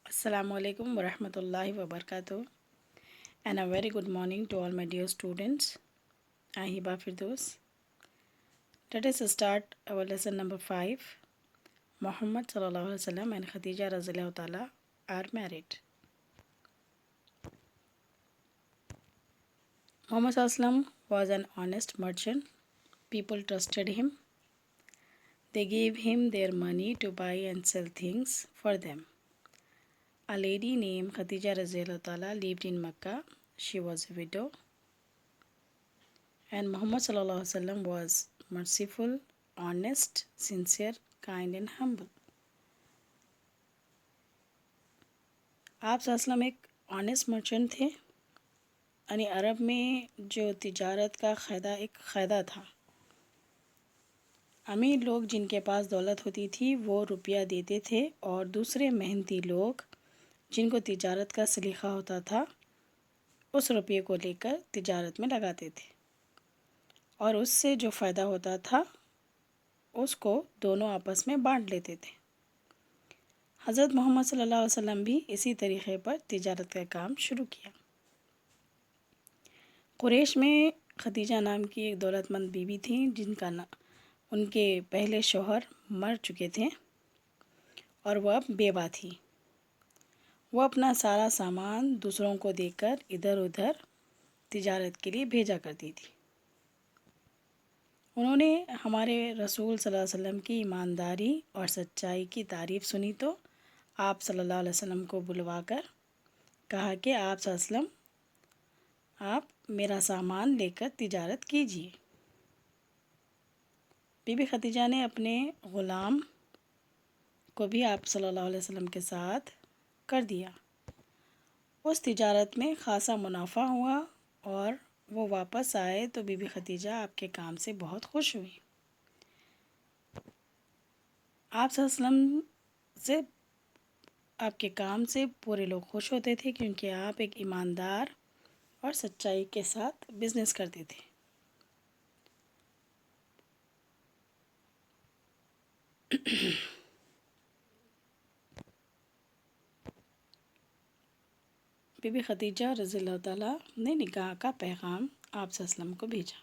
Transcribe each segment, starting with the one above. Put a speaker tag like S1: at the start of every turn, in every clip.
S1: Assalamu alaikum wa rahmatullahi wa barakatuh, and a very good morning to all my dear students. I am Hiba Firdaus. Let us start our lesson number 5. Muhammad sallallahu alaihi wasallam and Khadija radhiyallahu ta'ala are married. Muhammad sallallahu alaihi wasallam was an honest merchant. People trusted him. They gave him their money to buy and sell things for them. A lady named Khadija radhiyallahu ta'ala lived in Mecca. She was a widow. And Muhammad sallallahu alaihi wasallam was merciful, honest, sincere, kind and humble. आप सल्लम एक honest merchant थे यानी अरब में जो तिजारत का एक क़ायदा था। अमीर लोग जिनके पास दौलत होती थी वो रुपया देते थे और दूसरे मेहनती लोग जिनको तिजारत का सलीक़ा होता था उस रुपये को लेकर तिजारत में लगाते थे और उससे जो फ़ायदा होता था उसको दोनों आपस में बांट लेते थे। हज़रत मोहम्मद सल्लल्लाहु अलैहि वसल्लम भी इसी तरीक़े पर तिजारत का काम शुरू किया। कुरैश में खदीजा नाम की एक दौलतमंद बीवी थी जिनका उनके पहले शौहर मर चुके थे और वह अब बेवा थी। वह अपना सारा सामान दूसरों को देकर इधर उधर तिजारत के लिए भेजा करती थी। उन्होंने हमारे रसूल सल्लल्लाहु अलैहि वसल्लम की ईमानदारी और सच्चाई की तारीफ़ सुनी तो आप सल्लल्लाहु अलैहि वसल्लम को बुलवाकर कहा कि आप सल्लल्लाहु अलैहि वसल्लम आप मेरा सामान लेकर तिजारत कीजिए। बीबी खदीजा ने अपने ग़ुलाम को भी आप सल्लल्लाहु अलैहि वसल्लम के साथ कर दिया। उस तिजारत में ख़ासा मुनाफा हुआ और वो वापस आए तो बीबी खदीजा आपके काम से बहुत खुश हुई। आप सल्लल्लाहु अलैहि वसल्लम से आपके काम से पूरे लोग खुश होते थे क्योंकि आप एक ईमानदार और सच्चाई के साथ बिज़नेस करते थे। बीबी खदीजा रज़ियल्लाहु ताला ने निकाह का पैगाम आप सल्लम को भेजा।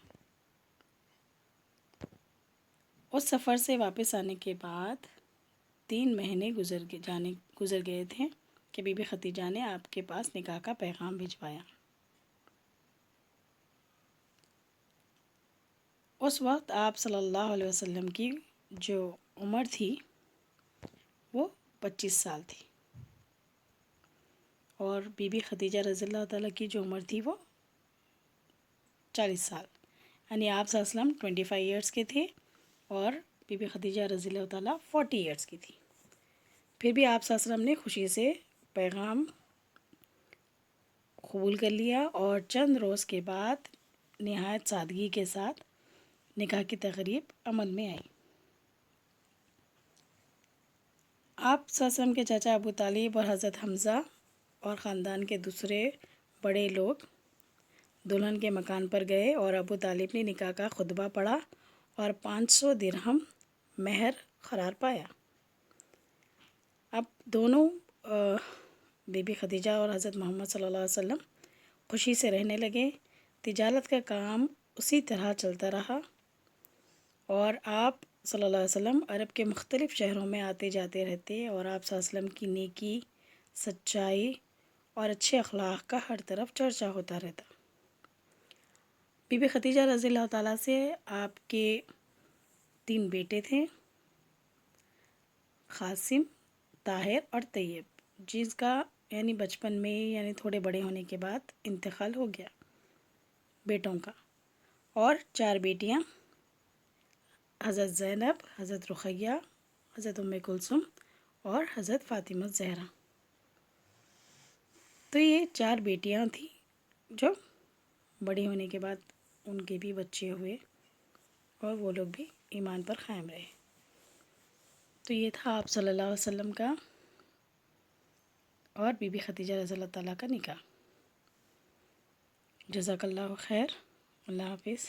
S1: उस सफ़र से वापस आने के बाद 3 महीने गुज़र गए थे कि बीबी खदीजा ने आपके पास निकाह का पैगाम भिजवाया। उस वक्त आप सल्लल्लाहु अलैहि वसल्लम की जो उम्र थी वो 25 साल थी और बीबी खदीजा रज़ियल्लाहु ताला की जो उम्र थी वो 40 साल यानी आप सल्लम 25 ईयर्स के थे और बीबी खदीजा रज़ियल्लाहु ताला 40 ईयर्स की थी। फिर भी आप सल्लम ने खुशी से पैगाम कबूल कर लिया और चंद रोज़ के बाद नहायत सादगी के साथ निकाह की तक़रीब अमल में आई। आप सल्लम के चाचा अबू तालिब और हज़रत हमज़ा और ख़ानदान के दूसरे बड़े लोग दुल्हन के मकान पर गए और अबू तालिब ने निकाह का खुतबा पढ़ा और 500 दिरहम महर करार पाया। अब दोनों बीबी खदीजा और हज़रत मोहम्मद सल्लल्लाहु अलैहि वसल्लम खुशी से रहने लगे। तिजारत का काम उसी तरह चलता रहा और आप सल्लल्लाहु अलैहि वसल्लम अरब के मुख्तलिफ़ शहरों में आते जाते रहते और आप सल्लल्लाहु अलैहि वसल्लम की नेकी, सच्चाई और अच्छे अखलाक का हर तरफ चर्चा होता रहता। बीबी खदीजा रज़ियल्लाहु ताला से आपके 3 बेटे थे, क़ासिम, ताहिर और तैयब, जिसका यानी बचपन में यानी थोड़े बड़े होने के बाद इंतकाल हो गया बेटों का, और 4 बेटियां हज़रत ज़ैनब, हज़रत रुक़ैया, हज़रत उम्मे कुलसुम और हज़रत फ़ातिमा ज़हरा। तो ये 4 बेटियां थी जो बड़ी होने के बाद उनके भी बच्चे हुए और वो लोग भी ईमान पर क़ायम रहे। तो ये था आप सल्लल्लाहु अलैहि वसल्लम का और बीबी खदीजा रज़ियल्लाहु ताला का निकाह। जज़ाकल्लाहु खैर। अल्लाह हाफ़िज़।